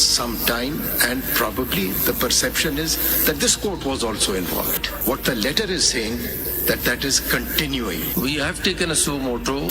Sometime, and probably the perception is that this court was also involved. What the letter is saying that is continuing. We have taken a suo moto.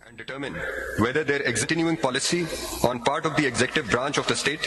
And determine whether their continuing policy on part of the executive branch of the state.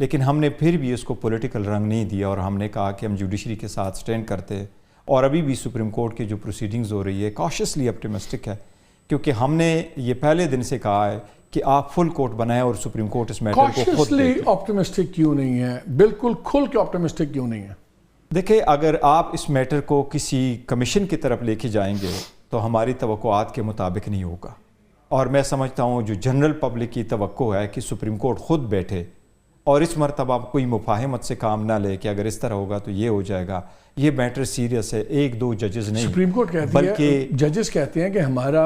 لیکن ہم نے پھر بھی اس کو political رنگ نہیں دیا اور ہم نے کہا کہ ہم جوڈیشری کے ساتھ سٹینڈ کرتے ہیں. اور ابھی بھی سپریم کورٹ کی جو پروسیڈنگز ہو رہی ہے کاشیسلی اپٹیمسٹک ہے, کیونکہ ہم نے یہ پہلے دن سے کہا ہے کہ آپ فل کورٹ بنائیں اور سپریم کورٹ اس میٹر کو خود کاشیسلی آپٹیمسٹک کیوں نہیں ہے, بالکل کھل کے آپٹیمسٹک کیوں نہیں ہے؟ دیکھیں, اگر آپ اس میٹر کو کسی کمیشن کی طرف لے کے جائیں گے تو ہماری توقعات کے مطابق نہیں ہوگا. اور میں سمجھتا ہوں جو جنرل پبلک کی توقع ہے کہ سپریم کورٹ خود بیٹھے اور اس مرتبہ کوئی مفاہمت سے کام نہ لے کہ اگر اس طرح ہوگا تو یہ ہو جائے گا. یہ میٹر سیریس ہے, ایک دو ججز نہیں, سپریم کورٹ کہتی ہے, ججز کہتے ہیں کہ ہمارا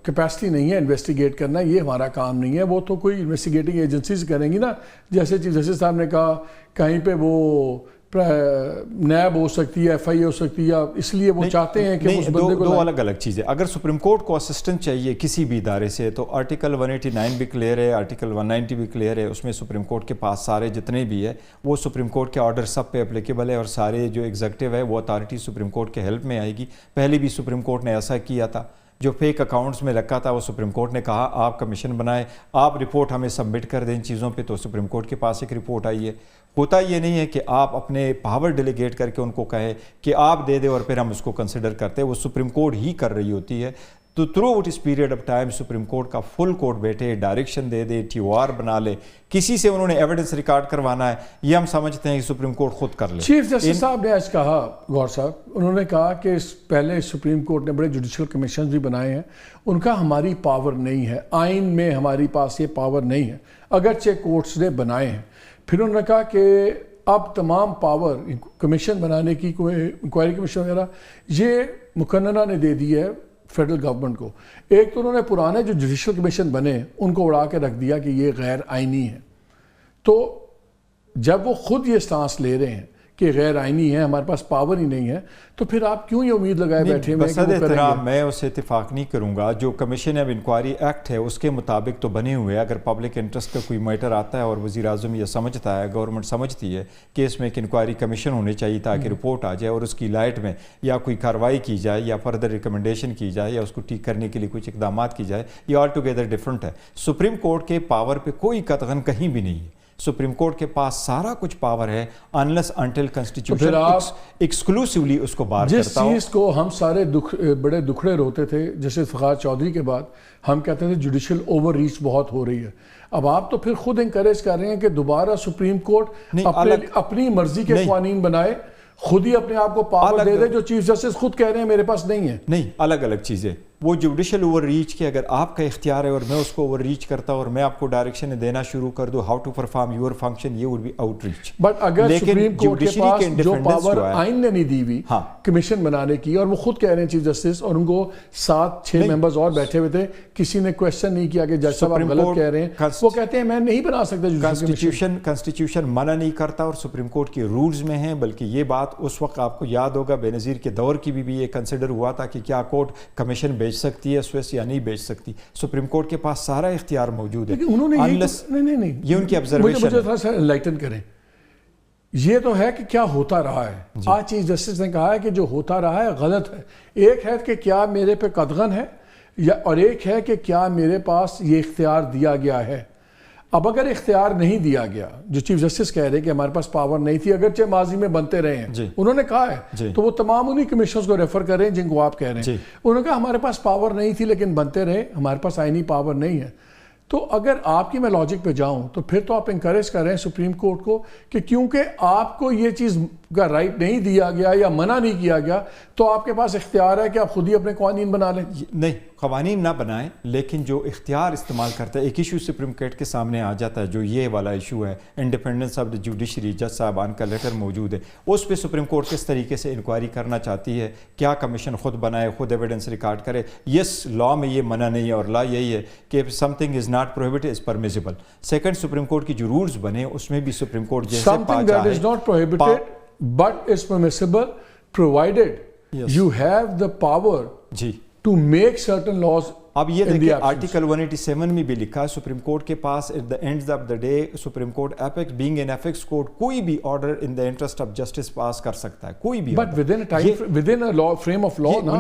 کیپیسٹی نہیں ہے انویسٹیگیٹ کرنا, یہ ہمارا کام نہیں ہے. وہ تو کوئی انویسٹیگیٹنگ ایجنسیز کریں گی نا, جیسے چیف جسٹس صاحب نے کہا کہیں پہ وہ نیب ہو سکتی ہے, ایف آئی اے ہو سکتی ہے, اس لیے وہ چاہتے ہیں کہ اس بندے کو دو الگ الگ چیزیں. اگر سپریم کورٹ کو اسسٹنٹ چاہیے کسی بھی ادارے سے تو آرٹیکل 189 بھی کلیئر ہے, آرٹیکل 190 بھی کلیئر ہے, اس میں سپریم کورٹ کے پاس سارے جتنے بھی ہے وہ سپریم کورٹ کے آرڈر سب پہ اپلیکیبل ہے, اور سارے جو ایگزیکٹو ہے وہ اتھارٹی سپریم کورٹ کے ہیلپ میں آئے گی. پہلے بھی سپریم کورٹ نے ایسا کیا تھا. جو فیک اکاؤنٹس میں رکھا تھا وہ سپریم کورٹ نے کہا آپ کمیشن بنائیں, آپ رپورٹ ہمیں سبمٹ کر دیں ان چیزوں پہ, تو سپریم کورٹ کے پاس ایک رپورٹ آئی ہے. ہوتا یہ نہیں ہے کہ آپ اپنے پاور ڈیلیگیٹ کر کے ان کو کہیں کہ آپ دے دیں اور پھر ہم اس کو کنسیڈر کرتے ہیں, وہ سپریم کورٹ ہی کر رہی ہوتی ہے. تو تھرو آؤٹ اس period of time supreme court کا فل کورٹ بیٹھے, ڈائریکشن دے دے, ٹی او آر بنا لے, کسی سے انہوں نے ایویڈنس ریکارڈ کروانا ہے, یہ ہم سمجھتے ہیں کہ سپریم کورٹ خود کر لے. چیف جسٹس صاحب نے آج کہا, گور صاحب, انہوں نے کہا کہ پہلے سپریم کورٹ نے بڑے جوڈیشل کمیشنز بھی بنائے ہیں, ان کا ہماری پاور نہیں ہے, آئین میں ہماری پاس یہ پاور نہیں ہے, اگرچہ کورٹس نے بنائے ہیں. پھر انہوں نے کہا کہ اب تمام پاور کمیشن بنانے کی, کوئی انکوائری کمیشن وغیرہ, یہ مقننہ نے دے دی ہے فیڈرل گورنمنٹ کو. ایک تو انہوں نے پرانے جو جوڈیشل کمیشن بنے ان کو اڑا کے رکھ دیا کہ یہ غیر آئینی ہے. تو جب وہ خود یہ سٹانس لے رہے ہیں کہ غیر آئینی ہے, ہمارے پاس پاور ہی نہیں ہے, تو پھر آپ کیوں یہ امید لگائے بیٹھے ہیں کہ وہ کریں گے؟ میں اس سے اتفاق نہیں کروں گا. جو کمیشن آف انکوائری ایکٹ ہے اس کے مطابق تو بنے ہوئے ہیں. اگر پبلک انٹرسٹ کا کوئی میٹر آتا ہے اور وزیر اعظم یہ سمجھتا ہے, گورنمنٹ سمجھتی ہے کہ اس میں ایک انکوائری کمیشن ہونے چاہیے تاکہ رپورٹ آ جائے اور اس کی لائٹ میں یا کوئی کارروائی کی جائے یا فردر ریکمنڈیشن کی جائے یا اس کو ٹھیک کرنے کے لیے کچھ اقدامات کی جائے, یہ آل ٹوگیدر ڈفرنٹ ہے. سپریم کورٹ کے پاور پہ کوئی قطعاً کہیں بھی نہیں ہے. سپریم کورٹ کے پاس سارا کچھ پاور ہے انلیس انٹل کنسٹیٹیوشن ایکسکلوسیولی اس کو بار کرتا ہو. جس چیز کو ہم سارے بڑے دکھڑے روتے تھے, جیسے فخار چودھری کے بعد ہم کہتے تھے جوڈیشل اوور ریچ بہت ہو رہی ہے, اب آپ تو پھر خود انکریج کر رہے ہیں کہ دوبارہ سپریم کورٹ اپنی مرضی کے قوانین بنائے, خود ہی اپنے آپ کو پاور دے دے, جو چیف جسٹس خود کہہ رہے ہیں میرے پاس نہیں ہے. نہیں, الگ الگ چیزیں. وہ جوڈیشل اوور ریچ کے اگر آپ کا اختیار ہے اور میں اس کو اوور ریچ کرتا ہوں اور میں آپ کو ڈائریکشن دینا شروع کر دوں how to perform your function, یہ would be outreach. But اگر سپریم کورٹ کے پاس جو پاور آئین نے نہیں دی ہوئی کمیشن بنانے کی, اور وہ خود کہہ رہے ہیں چیف جسٹس, اور ان کو 7-6 ممبرز اور بیٹھے ہوئے تھے, کسی نے کویسچن نہیں کیا کہ جج صاحب آپ غلط کہہ رہے ہیں, وہ کہتے ہیں میں نہیں بنا سکتا. کانسٹیٹیوشن منع نہیں کرتا اور سپریم کورٹ کے رولز میں ہیں, بلکہ یہ بات اس وقت آپ کو یاد ہوگا بے نظیر کے دور کی بھی یہ کنسیڈر ہوا تھا کہ کیا کورٹ کمیشن بھیج سکتی ہے سویس یا نہیں بھیج سکتی. سپریم کورٹ کے پاس سارا اختیار موجود ہے. انہوں نے نہیں, یہ ان کی آبزرویشن ہے. مجھے تھوڑا سا انلائٹن کریں. یہ تو ہے کہ کیا ہوتا رہا ہے. آج چیف جسٹس نے کہا ہے کہ جو ہوتا رہا ہے غلط ہے. ایک ہے کہ کیا میرے پہ قدغن ہے, اور ایک ہے کہ کیا میرے پاس یہ اختیار دیا گیا ہے. اب اگر اختیار نہیں دیا گیا, جو چیف جسٹس کہہ رہے ہیں کہ ہمارے پاس پاور نہیں تھی, اگرچہ ماضی میں بنتے رہے ہیں, انہوں نے کہا ہے, تو وہ تمام انہی کمیشنز کو ریفر کر رہے ہیں جن کو آپ کہہ رہے ہیں. انہوں نے کہا ہمارے پاس پاور نہیں تھی لیکن بنتے رہے, ہمارے پاس آئینی پاور نہیں ہے. تو اگر آپ کی میں لاجک پہ جاؤں تو پھر تو آپ انکریج کر رہے ہیں سپریم کورٹ کو کہ کیونکہ آپ کو یہ چیز کا رائٹ نہیں دیا گیا یا منع نہیں کیا گیا, تو آپ کے پاس اختیار ہے کہ آپ خود ہی اپنے قوانین بنا لیں. نہیں, قوانین نہ بنائیں, لیکن جو اختیار استعمال کرتا ہے. ایک ایشو سپریم کورٹ کے سامنے آ جاتا ہے, جو یہ والا ایشو ہے انڈیپینڈنس آف دی جوڈیشری, جج صاحبان کا لیٹر موجود ہے, اس پہ سپریم کورٹ کس طریقے سے انکوائری کرنا چاہتی ہے. کیا کمیشن خود بنائے, خود ایویڈنس ریکارڈ کرے. یس, لا میں یہ منع نہیں ہے, اور لا یہی ہے کہ some thing is not prohibited is permissible. Second, supreme court کی جو رولز بنے اس میں بھی سپریم کورٹ جیسے something that is not prohibited but is permissible provided you have the power to make certain laws. اب یہ دیکھیں آرٹیکل 187 میں بھی لکھا ہے سپریم کورٹ کے پاس at the end of the day supreme court apex being an apex court کوئی بھی order in the interest of justice pass کر سکتا ہے, کوئی بھی. But within time within law frame of law نا.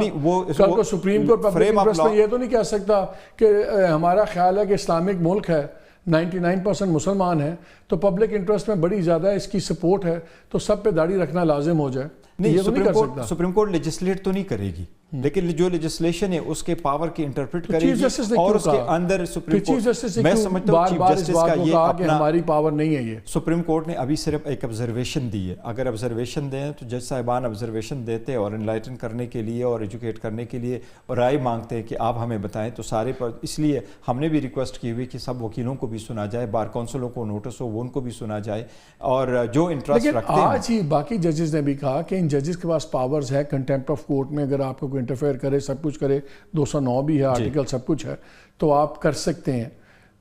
کل کو سپریم کورٹ پبلک انٹرسٹ میں یہ تو نہیں کہہ سکتا کہ ہمارا خیال ہے کہ اسلامک ملک ہے, 99% مسلمان ہیں تو پبلک انٹرسٹ میں بڑی زیادہ اس کی سپورٹ ہے تو سب پہ داڑھی رکھنا لازم ہو جائے. نہیں, سپریم کورٹ لیجسلیٹ تو نہیں کرے گی, لیکن جو لیجسلیشن ہے اس کے پاور کی انٹرپریٹ کرے گی اور اس کے اندر سپریم کورٹ, میں سمجھتا ہوں چیف جسٹس کا یہ اپنا, ہماری پاور نہیں ہے. یہ سپریم کورٹ نے ابھی صرف ایک آبزرویشن دی ہے. اگر آبزرویشن دیں تو جج صاحبان آبزرویشن دیتے اور انلائٹن کرنے کے لیے اور ایجوکیٹ کرنے کے لیے اور رائے مانگتے ہیں کہ آپ ہمیں بتائیں, تو سارے پر اس لیے ہم نے بھی ریکویسٹ کی ہوئی کہ سب وکیلوں کو بھی سنا جائے, بار کونسلوں کو نوٹس ہو وہ ان کو بھی سنا جائے, اور جو انٹرسٹ رکھتے ہیں. آج ہی باقی ججز نے بھی کہا کہ ان ججز کے پاس پاورز ہے کنٹیمپٹ آف کورٹ میں, اگر آپ کو کوئی انٹرفیئر کرے سب کچھ کرے, 209 بھی ہے آرٹیکل سب کچھ ہے تو آپ کر سکتے ہیں.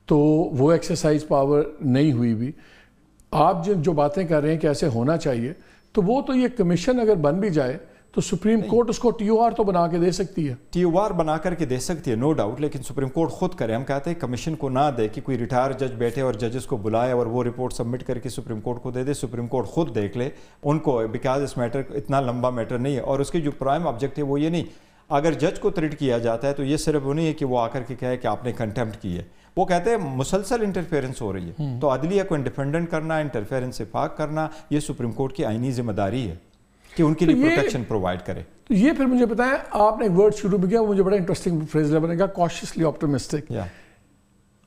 تو وہ ایکسرسائز پاور نہیں ہوئی بھی. آپ جو باتیں کر رہے ہیں کہ ایسے ہونا چاہیے, تو وہ تو یہ کمیشن اگر بن بھی جائے تو سپریم کورٹ اس کو ٹی او آر تو بنا کے دے سکتی ہے. ٹی او آر بنا کر کے دے سکتی ہے نو ڈاؤٹ, لیکن سپریم کورٹ خود کرے. ہم کہتے ہیں کمیشن کو نہ دے کہ کوئی ریٹائر جج بیٹھے اور ججز کو بلائے اور وہ رپورٹ سبمٹ کر کے سپریم کورٹ کو دے دے. سپریم کورٹ خود دیکھ لے ان کو, بیکاز اس میٹر اتنا لمبا میٹر نہیں ہے. اور اس کی جو پرائم آبجیکٹ ہے وہ یہ نہیں, اگر جج کو تھریٹ کیا جاتا ہے تو یہ صرف وہ نہیں ہے کہ وہ آ کر کے کہے کہ آپ نے کنٹیمپٹ کی ہے. وہ کہتے ہیں مسلسل انٹرفیئرنس ہو رہی ہے, تو عدلیہ کو انڈیپینڈنٹ کرنا, انٹرفیئرنس سے پاک کرنا, یہ سپریم کورٹ کی آئینی ذمہ داری ہے کہ ان کے لیے پروٹیکشن پرووائڈ کرے. تو یہ پھر مجھے بتائیں, آپ نے ایک ورڈ شروع بھی کیا, مجھے بڑا انٹرسٹنگ فریز بنے گا, کاشیسلی آپٹیمسٹک.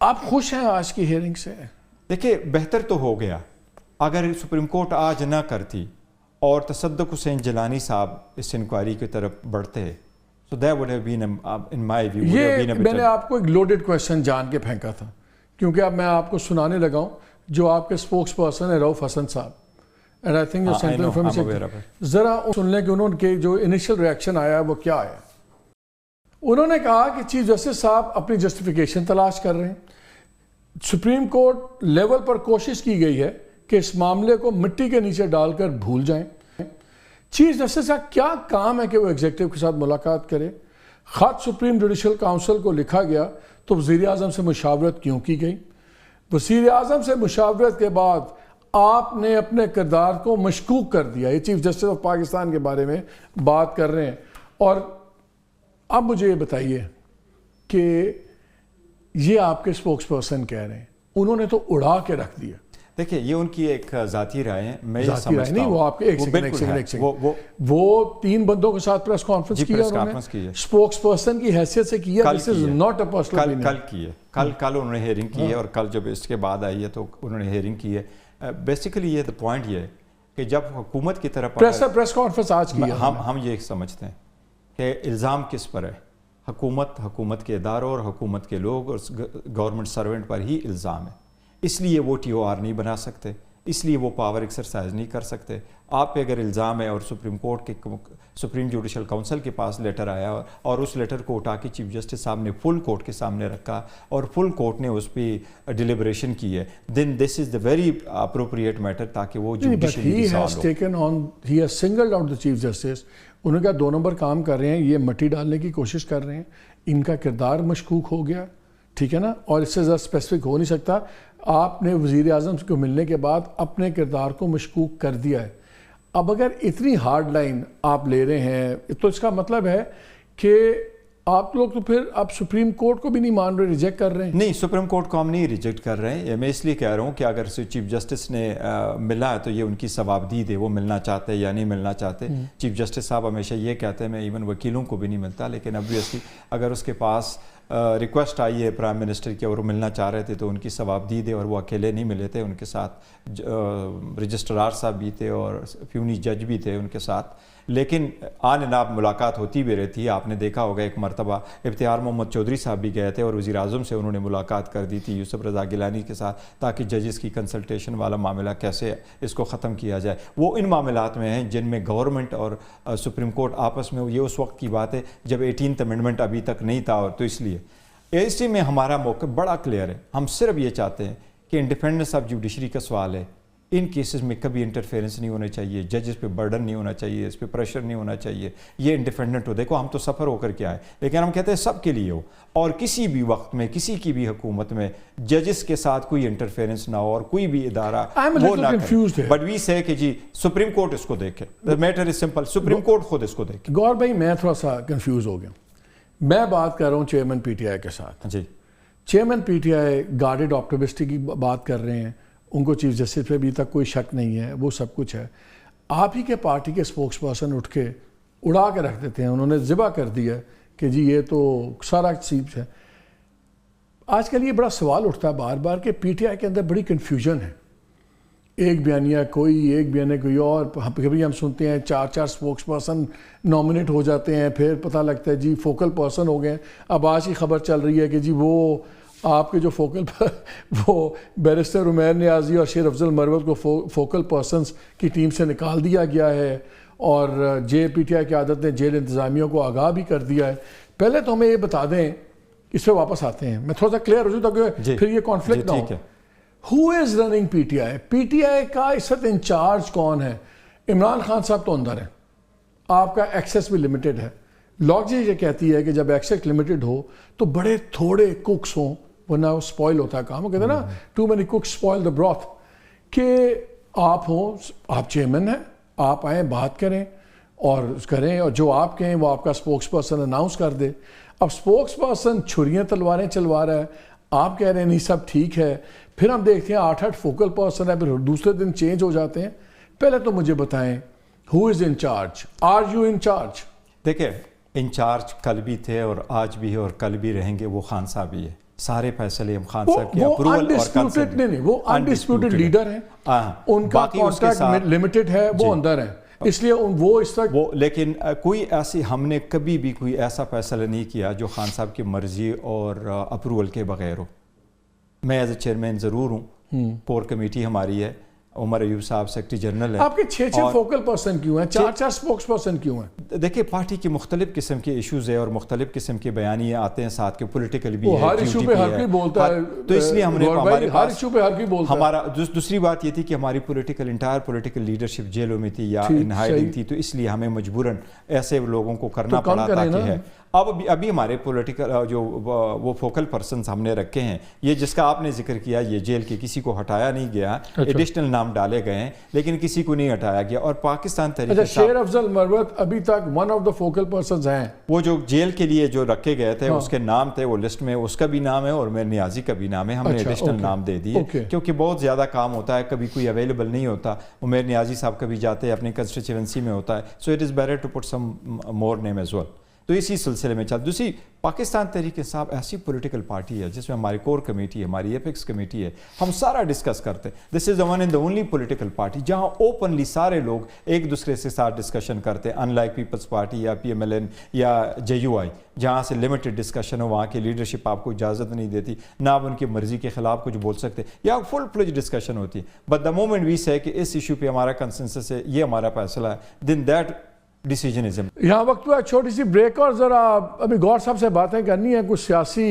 آپ خوش ہیں آج کی ہیئرنگ سے؟ دیکھیں بہتر تو ہو گیا. اگر سپریم کورٹ آج نہ کرتی اور تصدق حسین جیلانی صاحب اس انکوائری کی طرف بڑھتے, so that would have been in my view would have been a better. میں نے آپ کو ایک لوڈڈ کویسچن جان کے پھینکا تھا, کیونکہ اب میں آپ کو سنانے لگا ہوں جو آپ کے اسپوکس پرسن ہے رؤف حسن صاحب, and I think central information, ذرا سن لیں کہ انہوں کے جو انیشل ریئیکشن آیا ہے وہ کیا آیا. انہوں نے کہا کہ چیف جسٹس صاحب اپنی جسٹیفیکیشن تلاش کر رہے ہیں. سپریم کورٹ لیول پر کوشش کی گئی ہے کہ اس معاملے کو مٹی کے نیچے ڈال کر بھول جائیں. چیف جسٹس کا کیا کام ہے کہ وہ ایگزیکٹو کے ساتھ ملاقات کرے؟ خط سپریم جوڈیشل کاؤنسل کو لکھا گیا تو وزیر اعظم سے مشاورت کیوں کی گئی؟ وزیر اعظم سے مشاورت کے بعد آپ نے اپنے کردار کو مشکوک کر دیا. یہ چیف جسٹس آف پاکستان کے بارے میں بات کر رہے ہیں. اور اب مجھے یہ بتائیے کہ یہ آپ کے اسپوکس پرسن کہہ رہے ہیں, انہوں نے تو اڑا کے رکھ دیا. دیکھیں یہ ان کی ایک ذاتی رائے ہے, میں یہ ذاتی رائے نہیں, وہ آپ کے ایک سیکنڈ وہ 3 بندوں کے ساتھ پریس کانفرنس کیا انہوں نے, اسپوکس پرسن کی حیثیت سے کیا. This is not a personal opinion. کل کی ہے, کل انہوں نے ہیئرنگ کی ہے, اور کل جب اس کے بعد آئی ہے تو انہوں نے ہیئرنگ کی ہے. بیسیکلی یہ پوائنٹ یہ ہے کہ جب حکومت کی طرف پریس کانفرنس آج کی ہے, ہم یہ سمجھتے ہیں کہ الزام کس پر ہے, حکومت کے اداروں اور حکومت کے لوگ اور گورنمنٹ سرونٹ پر ہی الزام ہے. اس لیے وہ ٹی او آر نہیں بنا سکتے, اس لیے وہ پاور ایکسرسائز نہیں کر سکتے. آپ پہ اگر الزام ہے اور سپریم کورٹ کے سپریم جوڈیشل کاؤنسل کے پاس لیٹر آیا اور اس لیٹر کو اٹھا کے چیف جسٹس صاحب نے فل کورٹ کے سامنے رکھا اور فل کورٹ نے اس پہ ڈیلیبریشن کی ہے, دین دس is the very appropriate metre, تاکہ وہ judiciously he has singled out the chief justice. انہوں نے کہا 2 نمبر کام کر رہے ہیں, یہ مٹی ڈالنے کی کوشش کر رہے ہیں, ان کا کردار مشکوک ہو گیا, ٹھیک ہے نا, اور اس سے زیادہ اسپیسیفک ہو نہیں سکتا. آپ نے وزیر اعظم کو ملنے کے بعد اپنے کردار کو مشکوک کر دیا ہے. اب اگر اتنی ہارڈ لائن آپ لے رہے ہیں تو اس کا مطلب ہے کہ آپ لوگ تو پھر آپ سپریم کورٹ کو بھی نہیں مان رہے, ریجیکٹ کر رہے ہیں. نہیں, سپریم کورٹ کو ہم نہیں ریجیکٹ کر رہے ہیں. میں اس لیے کہہ رہا ہوں کہ اگر چیف جسٹس نے ملا ہے تو یہ ان کی ثوابدید ہے, وہ ملنا چاہتے یا نہیں ملنا چاہتے. چیف جسٹس صاحب ہمیشہ یہ کہتے ہیں, میں ایون وکیلوں کو بھی نہیں ملتا, لیکن obviously اگر اس کے پاس ریکویسٹ آئی ہے پرائم منسٹر کی اور وہ ملنا چاہ رہے تھے تو ان کی ثوابدید ہے, اور وہ اکیلے نہیں ملے تھے, ان کے ساتھ رجسٹرار صاحب بھی تھے اور پیونی جج بھی تھے ان کے ساتھ. لیکن آن اینڈ آف ملاقات ہوتی بھی رہتی ہے. آپ نے دیکھا ہوگا ایک مرتبہ افتخار محمد چودھری صاحب بھی گئے تھے اور وزیر اعظم سے انہوں نے ملاقات کر دی تھی یوسف رضا گیلانی کے ساتھ, تاکہ ججز کی کنسلٹیشن والا معاملہ کیسے اس کو ختم کیا جائے. وہ ان معاملات میں ہیں جن میں گورنمنٹ اور سپریم کورٹ آپس میں, یہ اس وقت کی بات ہے جب 18th امینڈمنٹ ابھی تک نہیں تھا, اور تو اس لیے میں ہمارا موقف بڑا کلیئر ہے. ہم صرف یہ چاہتے ہیں کہ انڈیپینڈنس آف جوڈیشری کا سوال ہے, ان کیسز میں کبھی انٹرفیئرنس نہیں ہونا چاہیے, ججز پہ برڈن نہیں ہونا چاہیے, اس پہ پریشر نہیں ہونا چاہیے, یہ انڈیپینڈنٹ ہو. دیکھو ہم تو سفر ہو کر کے آئے, لیکن ہم کہتے ہیں سب کے لیے ہو, اور کسی بھی وقت میں کسی کی بھی حکومت میں ججز کے ساتھ کوئی انٹرفیئرنس نہ ہو اور کوئی بھی ادارہ وہ نہ کرے. بٹ وی سے کہ جی سپریم کورٹ اس کو دیکھے, the matter is simple, supreme court خود اس کو دیکھے. گور بھائی میں تھوڑا سا کنفیوز ہو گیا. میں بات کر رہا ہوں چیئرمین پی ٹی آئی کے ساتھ. جی, chairman P T I guarded optimism کی بات کر رہے ہیں, ان کو چیف جسٹس پہ ابھی تک کوئی شک نہیں ہے, وہ سب کچھ ہے. آپ ہی کے پارٹی کے اسپوکس پرسن اٹھ کے اڑا کے رکھ دیتے ہیں, انہوں نے ذبح کر دیا کہ جی یہ تو سارا چیز ہے. آج کل یہ بڑا سوال اٹھتا ہے بار بار کہ پی ٹی آئی کے اندر بڑی کنفیوژن ہے, ایک بیانیہ کوئی, ایک بیانیہ کوئی اور. کبھی ہم سنتے ہیں 4 اسپوکس پرسن نامنیٹ ہو جاتے ہیں, پھر پتہ لگتا ہے جی فوکل پرسن ہو گئے. اب آج کی خبر چل رہی ہے کہ جی وہ آپ کے جو وہ بیرسٹر عمیر نیازی اور شیر افضل مروت کو فوکل پرسنز کی ٹیم سے نکال دیا گیا ہے, اور جے پی ٹی آئی کی عادت نے جیل انتظامیہ کو آگاہ بھی کر دیا ہے. پہلے تو ہمیں یہ بتا دیں, اس پہ واپس آتے ہیں, میں تھوڑا سا کلیئر ہو جاؤں تاکہ پھر یہ کانفلکٹ نہ ہو. Who is running P T I? P T I کا اس وقت انچارج کون ہے؟ عمران خان صاحب تو اندر ہیں, آپ کا ایکسیس بھی لمیٹڈ ہے. لاجک یہ کہتی ہے کہ جب ایکسیس لمیٹڈ ہو تو بڑے تھوڑے کوکس ہوں, ورنہ وہ سپوائل ہوتا ہے کام. وہ کہتے ہیں نا ٹو مینی کوکس سپوائل دا براث, کہ آپ ہوں, آپ چیئرمین ہیں, آپ آئیں بات کریں اور جو آپ کہیں وہ آپ کا اسپوکس پرسن اناؤنس کر دے. اب اسپوکس پرسن چھریاں تلواریں چلوا رہا ہے, آپ کہہ رہے ہیں نہیں سب ٹھیک ہے, پھر ہم دیکھتے ہیں 8 فوکل پرسن ہے, پھر دوسرے دن چینج ہو جاتے ہیں. پہلے تو مجھے بتائیں who is in charge? Are you in charge? دیکھیں, انچارج کل بھی تھے اور آج بھی ہے اور کل بھی رہیں گے, وہ خان صاحب ہی ہے. سارے فیصلے ہم خان صاحب کے اپروول اور کنسنٹ. نہیں, وہ انڈسپیوٹڈ لیڈر ہیں, ان کا کانٹریکٹ لمیٹڈ ہے, وہ اندر ہیں, اس لیے وہ اس طرح لیکن کوئی ایسی, ہم نے کبھی بھی کوئی ایسا فیصلہ نہیں کیا جو خان صاحب کی مرضی اور اپروول کے بغیر ہو. میں ایز اے چیئرمین ضرور ہوں, کور کمیٹی ہماری ہے, عمر ایوب صاحب سیکرٹری جنرل ہیں. آپ کے 6 فوکل پرسن کیوں ہیں, 4 اسپوکس پرسن کیوں ہیں؟ دیکھیں, پارٹی کی مختلف قسم کے ایشوز ہیں اور مختلف قسم کے بیانیے آتے ہیں ساتھ کے, پولیٹیکل بھی ہے, ہر ایشو پہ ہر کوئی بولتا ہے, تو اس لیے ہم نے ہر ایشو پہ ہر کوئی بولتا ہے. ہمارا دوسری بات یہ تھی کہ ہماری انٹائر پولیٹیکل لیڈرشپ جیلوں میں تھی یا ان ہائیڈنگ تھی, تو اس لیے ہمیں مجبوراً ایسے لوگوں کو کرنا پڑا تاکہ ہے. ابھی ہمارے پولیٹیکل جو وہ فوکل پرسنز ہم نے رکھے ہیں, یہ جس کا آپ نے ذکر کیا, یہ جیل کے کسی کو ہٹایا نہیں گیا, ایڈیشنل نام ڈالے گئے ہیں لیکن کسی کو نہیں ہٹایا گیا. اور پاکستان تحریک شیر افضل مروت ابھی تک one of the focal persons ہیں. وہ جو جیل کے لیے جو رکھے گئے تھے اس کے نام تھے, وہ لسٹ میں اس کا بھی نام ہے اور عمیر نیازی کا بھی نام ہے. ہم نے ایڈیشنل نام دے دیے کیونکہ بہت زیادہ کام ہوتا ہے, کبھی کوئی اویلیبل نہیں ہوتا. عمیر نیازی صاحب کبھی جاتے ہیں, اپنی کنسٹیچوئنسی میں ہوتا ہے, so it is better to put some more name as well. تو اسی سلسلے میں چل. دوسری, پاکستان تحریک انصاف ایسی پولیٹیکل پارٹی ہے جس میں ہماری کور کمیٹی ہے, ہماری ایپیکس کمیٹی ہے, ہم سارا ڈسکس کرتے ہیں. This is the one and the only political party جہاں اوپنلی سارے لوگ ایک دوسرے سے ساتھ ڈسکشن کرتے ہیں, ان لائک پیپلز پارٹی یا پی ایم ایل این یا جے یو آئی جہاں سے لمیٹڈ ڈسکشن ہو, وہاں کی لیڈرشپ آپ کو اجازت نہیں دیتی, نہ آپ ان کی مرضی کے خلاف کچھ بول سکتے, یا فل فلیج ڈسکشن ہوتی ہے. بٹ دا مومنٹ وی سے کہ اس ایشو پہ ہمارا کنسنسس ہے, یہ ہمارا فیصلہ ہے, دین دیٹ ڈیسیجنزم. یہاں وقت ہوا چھوٹی سی بریک, اور ذرا ابھی غور صاحب سے باتیں کرنی ہیں, کچھ سیاسی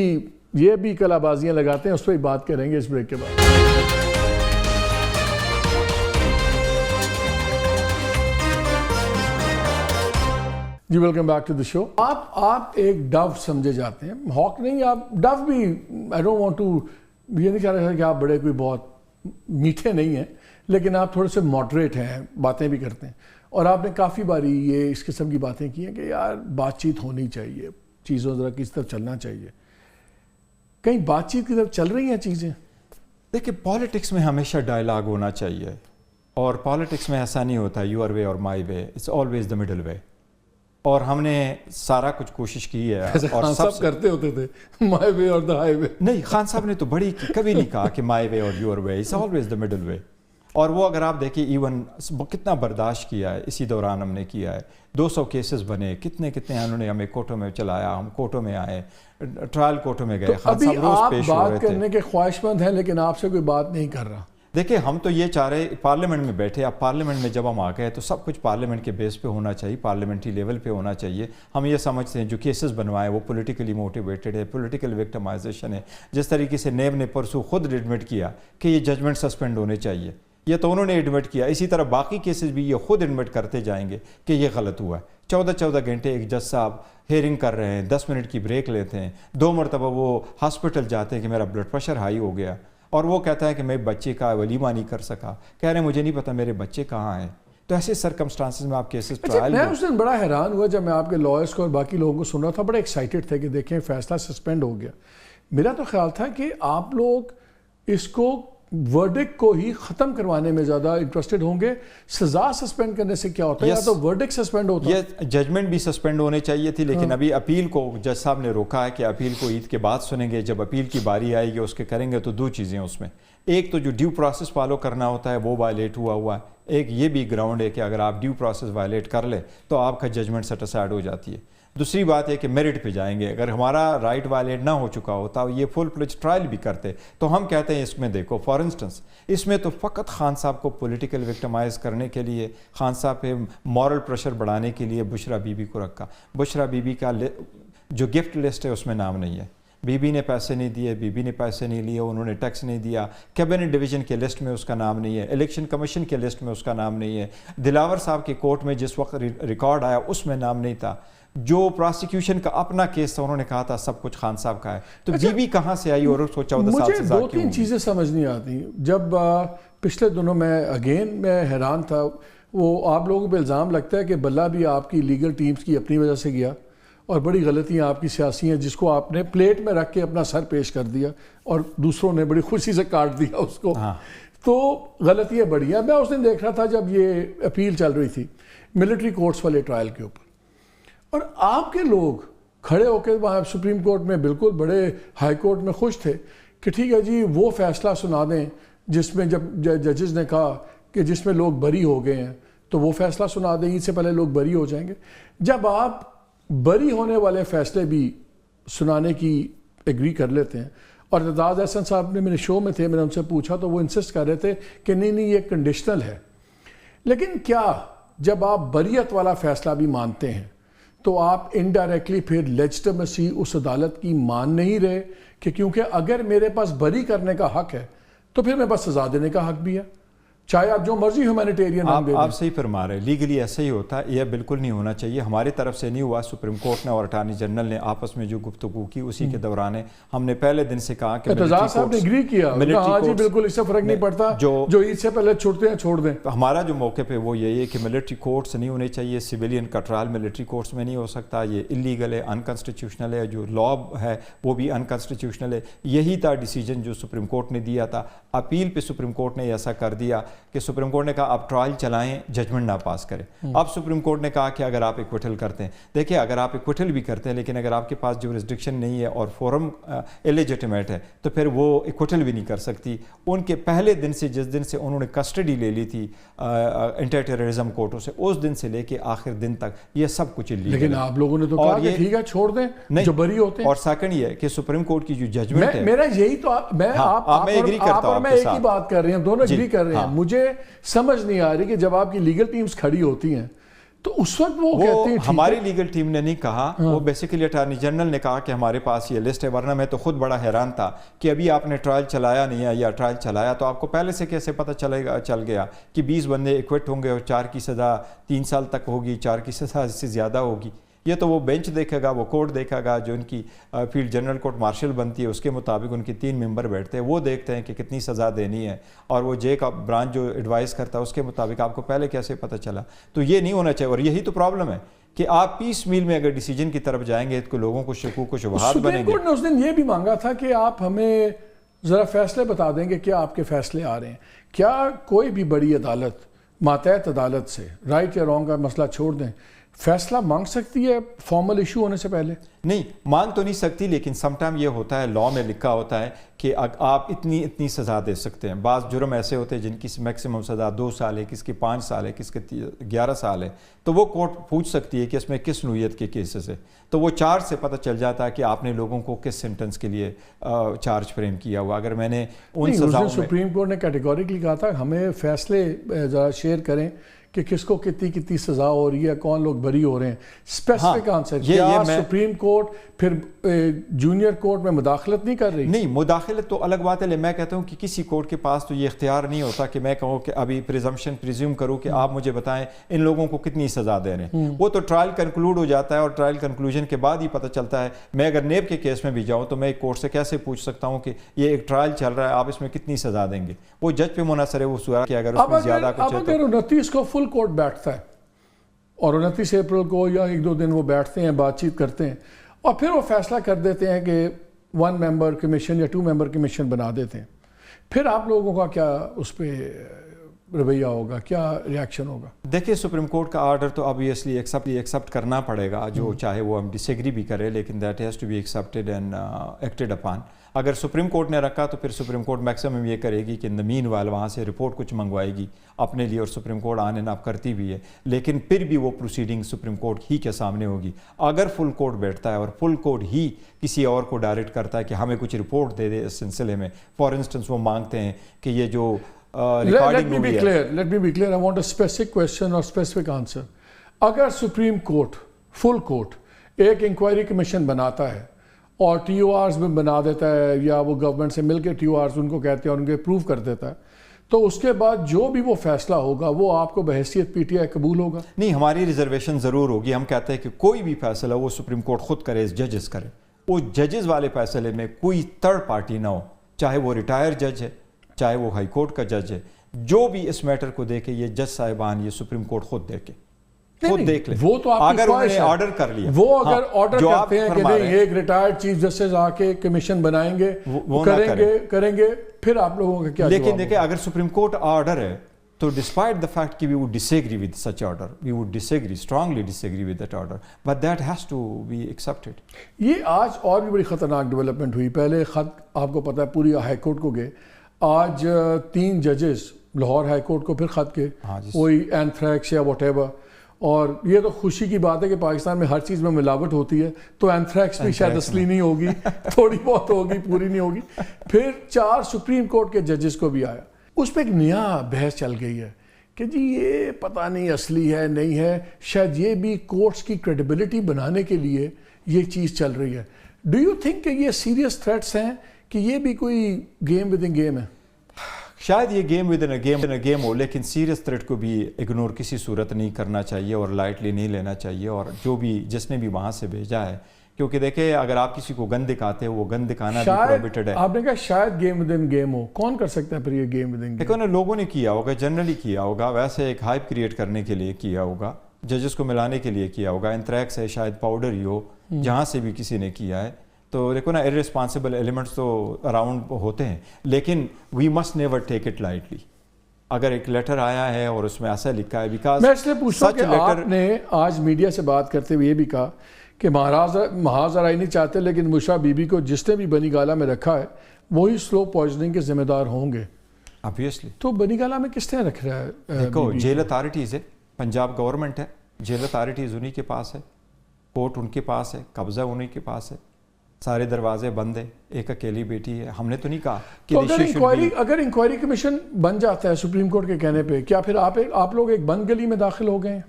یہ بھی کلا بازیاں لگاتے ہیں, اس پہ ہی بات کریں گے اس بریک کے بعد. جی ویلکم بیک ٹو دی شو. آپ ایک ڈو سمجھے جاتے ہیں, ہاک نہیں, آپ ڈو بھی, آئی ڈونٹ وانٹ ٹو, یہ نہیں چاہ رہا کہ آپ بڑے کوئی بہت میٹھے نہیں ہیں, لیکن آپ تھوڑے سے ماڈریٹ ہیں, باتیں بھی کرتے ہیں. اور آپ نے کافی باری یہ اس قسم کی باتیں کی ہیں کہ یار بات چیت ہونی چاہیے, چیزوں ذرا کس طرف چلنا چاہیے. کہیں بات چیت کی طرف چل رہی ہیں چیزیں؟ دیکھیں, پالیٹکس میں ہمیشہ ڈائلاگ ہونا چاہیے, اور پالیٹکس میں ایسا نہیں ہوتا یور وے اور مائی وے, it's always the middle way. اور ہم نے سارا کچھ کوشش کی ہے, اور سب کرتے ہوتے تھے مائی وے اور دا ہائی وے. نہیں, خان صاحب نے تو بڑی کبھی نہیں کہا کہ مائی وے اور your way, it's always the middle way. اور وہ اگر آپ دیکھیں ایون کتنا برداشت کیا ہے, اسی دوران ہم نے کیا ہے. 200 کیسز بنے, کتنے انہوں نے ہمیں کورٹوں میں چلایا, ہم کورٹوں میں آئے, ٹرائل کورٹوں میں گئے. ابھی آپ بات کرنے کے خواہش مند ہیں لیکن آپ سے کوئی بات نہیں کر رہا. دیکھیں, ہم تو یہ چاہ رہے پارلیمنٹ میں بیٹھے, اب پارلیمنٹ میں جب ہم آ گئے تو سب کچھ پارلیمنٹ کے بیس پہ ہونا چاہیے, پارلیمنٹری لیول پہ ہونا چاہیے. ہم یہ سمجھتے ہیں جو کیسز بنوائے وہ پولیٹیکلی موٹیویٹڈ ہے, پولیٹیکل وکٹمائزیشن ہے. جس طریقے سے نیب نے پرسوں خود ایڈمٹ کیا کہ یہ ججمنٹ سسپینڈ ہونے چاہیے, یہ تو انہوں نے ایڈمٹ کیا. اسی طرح باقی کیسز بھی یہ خود ایڈمٹ کرتے جائیں گے کہ یہ غلط ہوا ہے. 14 گھنٹے ایک جج صاحب ہیئرنگ کر رہے ہیں, 10 منٹ کی بریک لیتے ہیں, 2 مرتبہ وہ ہاسپٹل جاتے ہیں کہ میرا بلڈ پریشر ہائی ہو گیا, اور وہ کہتا ہے کہ میں بچے کا ولیمہ نہیں کر سکا, کہہ رہے ہیں مجھے نہیں پتا میرے بچے کہاں ہیں. تو ایسے سرکمسٹانسز میں آپ کیسز ٹرائل. میں اس دن بڑا حیران ہوا جب میں آپ کے لائرس کو اور باقی لوگوں کو سن رہا تھا, بڑے ایکسائٹیڈ تھے کہ دیکھیں فیصلہ سسپینڈ ہو گیا. میرا تو خیال تھا کہ آپ لوگ اس کو ورڈکٹ کو ہی ختم کروانے میں زیادہ انٹرسٹڈ ہوں گے. سزا سسپینڈ کرنے سے کیا ہوتا ہے؟ یا تو ورڈکٹ سسپینڈ ہوتا ہے. یہ ججمنٹ بھی سسپینڈ ہونے چاہیے تھی, لیکن ابھی اپیل کو جج صاحب نے روکا ہے کہ اپیل کو عید کے بعد سنیں گے. جب اپیل کی باری آئے گی اس کے کریں گے تو دو چیزیں اس میں, ایک تو جو ڈیو پروسیس فالو کرنا ہوتا ہے وہ وائلیٹ ہوا ہے, ایک یہ بھی گراؤنڈ ہے کہ اگر آپ ڈیو پروسیس وائلیٹ کر لیں تو آپ کا ججمنٹ سیٹ اسائڈ ہو جاتی ہے. دوسری بات ہے کہ میرٹ پہ جائیں گے. اگر ہمارا رائٹ وائلیٹ نہ ہو چکا ہوتا یہ فل فلیج ٹرائل بھی کرتے تو ہم کہتے ہیں اس میں دیکھو فار انسٹنس اس میں تو فقط خان صاحب کو پولیٹیکل وکٹمائز کرنے کے لیے, خان صاحب پہ مورل پریشر بڑھانے کے لیے بشرا بی بی کو رکھا. بشرا بی بی کا جو گفٹ لسٹ ہے اس میں نام نہیں ہے. بی بی نے پیسے نہیں دیے, بی بی نے پیسے نہیں لیے, انہوں نے ٹیکس نہیں دیا, کیبنٹ ڈویژن کے لسٹ میں اس کا نام نہیں ہے, الیکشن کمیشن کے لسٹ میں اس کا نام نہیں ہے, دلاور صاحب کی کورٹ میں جس وقت ریکارڈ آیا اس میں نام نہیں تھا. جو پراسیکیوشن کا اپنا کیس تھا انہوں نے کہا تھا سب کچھ خان صاحب کا ہے. تو بی بی کہاں سے آئی اور سوچا 14 سال سے مجھے 2-3 چیزیں سمجھ نہیں آتی. جب پچھلے دنوں میں حیران تھا, وہ آپ لوگوں پہ الزام لگتا ہے کہ بلہ بھی آپ کی لیگل ٹیمز کی اپنی وجہ سے گیا اور بڑی غلطیاں آپ کی سیاسی ہیں جس کو آپ نے پلیٹ میں رکھ کے اپنا سر پیش کر دیا اور دوسروں نے بڑی خوشی سے کاٹ دیا اس کو. تو غلطیاں بڑی ہیں. میں اس دن دیکھ رہا تھا جب یہ اپیل چل رہی تھی ملٹری کورٹس والے ٹرائل کے اوپر, اور آپ کے لوگ کھڑے ہو کے وہاں سپریم کورٹ میں بالکل بڑے ہائی کورٹ میں خوش تھے کہ ٹھیک ہے جی وہ فیصلہ سنا دیں جس میں جب ججز نے کہا کہ جس میں لوگ بری ہو گئے ہیں تو وہ فیصلہ سنا دیں, عید سے پہلے لوگ بری ہو جائیں گے. جب آپ بری ہونے والے فیصلے بھی سنانے کی ایگری کر لیتے ہیں, اور اعتزاز احسن صاحب نے میرے شو میں تھے, میں نے ان سے پوچھا تو وہ انسسٹ کر رہے تھے کہ نہیں یہ کنڈیشنل ہے, لیکن کیا جب آپ بریت والا فیصلہ بھی مانتے ہیں تو آپ انڈائریکٹلی پھر لیجٹمیسی اس عدالت کی مان نہیں رہے کہ کیونکہ اگر میرے پاس بری کرنے کا حق ہے تو پھر میرے پاس سزا دینے کا حق بھی ہے, چاہے آپ جو مرضی ہیومینیٹیرین آپ صحیح فرما رہے ہیں. لیگلی ایسا ہی ہوتا ہے, یہ بالکل نہیں ہونا چاہیے. ہماری طرف سے نہیں ہوا, سپریم کورٹ نے اور اٹارنی جنرل نے آپس میں جو گفتگو کی اسی کے دوران ہم نے پہلے دن سے کہا کہ اعتزاز صاحب نے اگری کیا, ہاں جی بالکل اس سے فرق نہیں پڑتا, جو عید سے پہلے چھوڑتے ہیں چھوڑ دیں. ہمارا جو موقع پہ وہ یہی ہے کہ ملٹری کورٹس نہیں ہونے چاہیے, سویلین کا ٹرائل ملٹری کورٹس میں نہیں ہو سکتا, یہ انلیگل ہے, انکانسٹیٹیوشنل ہے, جو لا ہے وہ بھی انکانسٹیٹیوشنل ہے. یہی تھا ڈیسیجن جو سپریم کورٹ نے دیا تھا. اپیل پہ سپریم کورٹ نے ایسا کر دیا کہ سپریم کورٹ نے آپ ٹرائل چلائیں, ججمنٹ نہ پاس کریں. اب سپریم کورٹ نے کہا کہ اگر آپ ایکویٹل کرتے ہیں, دیکھیں اگر آپ ایکویٹل بھی کرتے ہیں لیکن اگر آپ کے پاس جورسڈکشن نہیں ہے اور فورم الیجیٹمیٹ ہے تو پھر وہ ایکویٹل بھی نہیں کر سکتی. ان کے پہلے دن سے جس دن سے انہوں نے کسٹڈی لے لی تھی اینٹی ٹیررزم کورٹوں سے, اس دن سے لے کے آخر دن تک یہ سب کچھ لیگل ہے. لیکن آپ لوگوں نے تو کہا کہ ٹھیک ہے چھوڑ دیں جو بری ہوتے ہیں. اور سیکنڈ یہ کہ سپریم کورٹ کی جو ججمنٹ ہے, میرا یہی تو میں ایگری کرتا ہوں, میں ایک ہی بات کر رہے ہیں, دونوں ایگری کر رہے ہیں. مجھے سمجھ نہیں آ رہی کہ جب آپ کی لیگل ٹیمز کھڑی ہوتی ہیں تو اس وقت وہ کہتی ہیں ہماری لیگل ٹیم نے نہیں کہا, وہ بیسیکلی اٹارنی جنرل نے کہا کہ ہمارے پاس یہ لسٹ ہے. ورنہ میں تو خود بڑا حیران تھا کہ ابھی آپ نے ٹرائل چلایا نہیں ہے, یا ٹرائل چلایا تو آپ کو پہلے سے کیسے پتہ چل گیا کہ 20 بندے ایکوٹ ہوں گے اور 4 کی سزا 3 سال تک ہوگی, 4 کی سزا اس سے زیادہ ہوگی. یہ تو وہ بینچ دیکھے گا, وہ کورٹ دیکھے گا, جو ان کی فیلڈ جنرل کورٹ مارشل بنتی ہے اس کے مطابق ان کی 3 ممبر بیٹھتے ہیں, وہ دیکھتے ہیں کہ کتنی سزا دینی ہے, اور وہ جے کا برانچ جو ایڈوائز کرتا ہے اس کے مطابق آپ کو پہلے کیسے پتہ چلا. تو یہ نہیں ہونا چاہیے, اور یہی تو پرابلم ہے کہ آپ پیس میل میں اگر ڈیسیجن کی طرف جائیں گے تو لوگوں کو شکوک و شبہات بنیں گے. سپریم کورٹ نے اس دن یہ بھی مانگا تھا کہ آپ ہمیں ذرا فیصلے بتا دیں گے, کیا آپ کے فیصلے آ رہے ہیں, کیا کوئی بھی بڑی عدالت ماتحت عدالت سے رائٹ یا رانگ کا مسئلہ چھوڑ دیں فیصلہ مانگ سکتی ہے فارمل ایشو ہونے سے پہلے؟ نہیں مانگ تو نہیں سکتی, لیکن سم ٹائم یہ ہوتا ہے, لا میں لکھا ہوتا ہے کہ آپ اتنی سزا دے سکتے ہیں. بعض جرم ایسے ہوتے ہیں جن کی میکسیمم سزا 2 سال ہے, کس کی 5 سال ہے, کس کے 11 سال ہے, تو وہ کورٹ پوچھ سکتی ہے کہ اس میں کس نوعیت کے کیسز ہے. تو وہ چارج سے پتہ چل جاتا ہے کہ آپ نے لوگوں کو کس سینٹنس کے لیے چارج فریم کیا ہوا. اگر میں نے ان سزاؤں میں سپریم کورٹ نے کیٹیگوریکلی کہا تھا ہمیں فیصلے ذرا شیئر کریں کہ کس کو کتنی سزا ہو رہی ہے, کون لوگ بری ہو رہے ہیں, اسپیسیفک آنسر. کیا سپریم کورٹ پھر جونیئر کورٹ میں مداخلت نہیں کر رہی؟ نہیں, مداخلت تو الگ بات ہے. میں کہتا ہوں کہ کسی کورٹ کے پاس تو یہ اختیار نہیں ہوتا کہ میں کہوں کہ ابھی پریزیوم کروں کہ آپ مجھے بتائیں ان لوگوں کو کتنی سزا دے رہے ہیں. وہ تو ٹرائل کنکلوڈ ہو جاتا ہے, اور ٹرائل کنکلوژن کے بعد ہی پتہ چلتا ہے. میں اگر نیب کے کیس میں بھی جاؤں تو میں ایک کورٹ سے کیسے پوچھ سکتا ہوں کہ یہ ایک ٹرائل چل رہا ہے, آپ اس میں کتنی سزا دیں گے؟ وہ جج پہ منحصر ہے وہ صورت کہ اگر اس میں زیادہ کچھ ہے. اگر 29 کو فل کورٹ بیٹھتا ہے اور 29 اپریل کو یا 1-2 دن وہ بیٹھتے ہیں, بات چیت کرتے ہیں, اور پھر وہ فیصلہ کر دیتے ہیں کہ 1 member کمیشن یا 2 member کمیشن بنا دیتے ہیں, پھر آپ لوگوں کا کیا اس پہ رویہ ہوگا, کیا ریاکشن ہوگا؟ دیکھیے سپریم کورٹ کا آرڈر تو obviously ایکسیپٹ کرنا پڑے گا, جو چاہے وہ ہم ڈس ایگری بھی کرے, لیکن that has to be accepted and acted upon. اگر سپریم کورٹ نے رکھا تو پھر سپریم کورٹ میکسیمم یہ کرے گی کہ ان دا مین وائل وہاں سے رپورٹ کچھ منگوائے گی اپنے لیے, اور supreme court on and of کرتی بھی ہے, لیکن پھر بھی وہ پروسیڈنگ سپریم کورٹ ہی کے سامنے ہوگی. اگر فل کورٹ بیٹھتا ہے اور فل کورٹ ہی کسی اور کو ڈائریکٹ کرتا ہے کہ ہمیں کچھ رپورٹ دے دے اس سلسلے میں, فار انسٹنس وہ مانگتے ہیں کہ یہ جو Let me be clear. I want a specific question or specific answer. اگر سپریم کورٹ فل کورٹ ایک انکوائری کمیشن بناتا ہے اور ٹی او آرز میں بنا دیتا ہے, یا وہ گورنمنٹ سے مل کے ٹی او آرز ان کو کہتے ہیں اور ان کے اپروو کر دیتا ہے, تو اس کے بعد جو بھی وہ فیصلہ ہوگا وہ آپ کو بحیثیت پی ٹی آئی قبول ہوگا؟ نہیں, ہماری ریزرویشن ضرور ہوگی. ہم کہتے ہیں کہ کوئی بھی فیصلہ وہ سپریم کورٹ خود کرے, ججز کرے. وہ ججز والے فیصلے میں کوئی تھرڈ پارٹی نہ ہو, چاہے وہ ریٹائر جج ہے, چاہے وہ ہائی کورٹ کا جج ہے, جو بھی اس میٹر کو دیکھے یہ جج صاحبان یہ سپریم کورٹ خود دیکھے, خود دیکھ لیں. وہ تو آپ کی خواہش ہے, آرڈر کر لیا, وہ اگر آرڈر کرتے ہیں کہ نہیں ایک ریٹائرڈ چیف جسٹس آ کے کمیشن بنائیں گے, کریں گے, پھر آپ لوگوں کا کیا؟ لیکن دیکھیں اگر سپریم کورٹ آرڈر ہے تو ڈسپائٹ دا فیکٹ کہ we would disagree with such order, we would disagree, strongly disagree with that order, but that has to be accepted. یہ آج اور بھی بڑی خطرناک ڈیولپمنٹ ہوئی. پہلے خط آپ کو پتہ ہے پوری ہائی کورٹ کو گئے, آج 3 ججز لاہور ہائی کورٹ کو پھر خط کے, وہی اینتھریکس یا واٹ ایور. اور یہ تو خوشی کی بات ہے کہ پاکستان میں ہر چیز میں ملاوٹ ہوتی ہے, تو اینتھریکس بھی شاید اصلی نہیں ہوگی, تھوڑی بہت ہوگی, پوری نہیں ہوگی. پھر 4 سپریم کورٹ کے ججز کو بھی آیا, اس پہ ایک نیا بحث چل گئی ہے کہ جی یہ پتہ نہیں اصلی ہے نہیں ہے, شاید یہ بھی کورٹس کی کریڈیبلٹی بنانے کے لیے یہ چیز چل رہی ہے. ڈو یو تھنک کہ یہ سیریس تھریٹس ہیں کہ یہ بھی کوئی گیم ود ان گیم ہے؟ شاید یہ گیم ود ان گیم ہو, لیکن سیریس تھریٹ کو بھی اگنور کسی صورت نہیں کرنا چاہیے اور لائٹلی نہیں لینا چاہیے. اور جو بھی جس نے بھی وہاں سے بھیجا ہے, کیونکہ دیکھیں اگر آپ کسی کو گن دکھاتے ہیں وہ گن دکھانا بھی پروہیبٹڈ ہے. آپ نے کہا شاید گیم ود ان گیم ہو, کون کر سکتا ہے پھر یہ گیم ود ان گیم؟ دیکھو نا, لوگوں نے کیا ہوگا, جنرلی کیا ہوگا, ویسے ایک ہائپ کریٹ کرنے کے لیے کیا ہوگا, ججز کو ملانے کے لیے کیا ہوگا. اینتھریکس ہے, شاید پاؤڈر ہی ہو, جہاں سے بھی کسی نے کیا ہے. تو دیکھو نا, ارسپانسبل ایلیمنٹس تو اراؤنڈ ہوتے ہیں, لیکن we must never take it lightly. اگر ایک لیٹر آیا ہے اور اس میں ایسا لکھا ہے, بیکاز میں اس لیے پوچھتا ہوں کہ آپ نے آج میڈیا سے بات کرتے ہوئے یہ بھی کہا کہ محاذ آرائی نہیں چاہتے, لیکن مشا بی بی کو جس نے بھی بنی گالہ میں رکھا ہے وہی سلو پوائزننگ کے ذمہ دار ہوں گے. obviously. تو بنی گالہ میں کس نے رکھ رہا ہے؟ دیکھو جیل اتھارٹیز ہے, پنجاب گورنمنٹ ہے, جیل اتھارٹیز انہی کے پاس ہے, کورٹ ان کے پاس ہے, قبضہ انہی کے پاس ہے, سارے دروازے بند ہیں, ایک اکیلی بیٹی ہے. ہم نے تو نہیں کہا کہ اگر انکوائری کمیشن بن جاتا ہے سپریم کورٹ کے کہنے پہ, کیا پھر آپ لوگ ایک بند گلی میں داخل ہو گئے ہیں,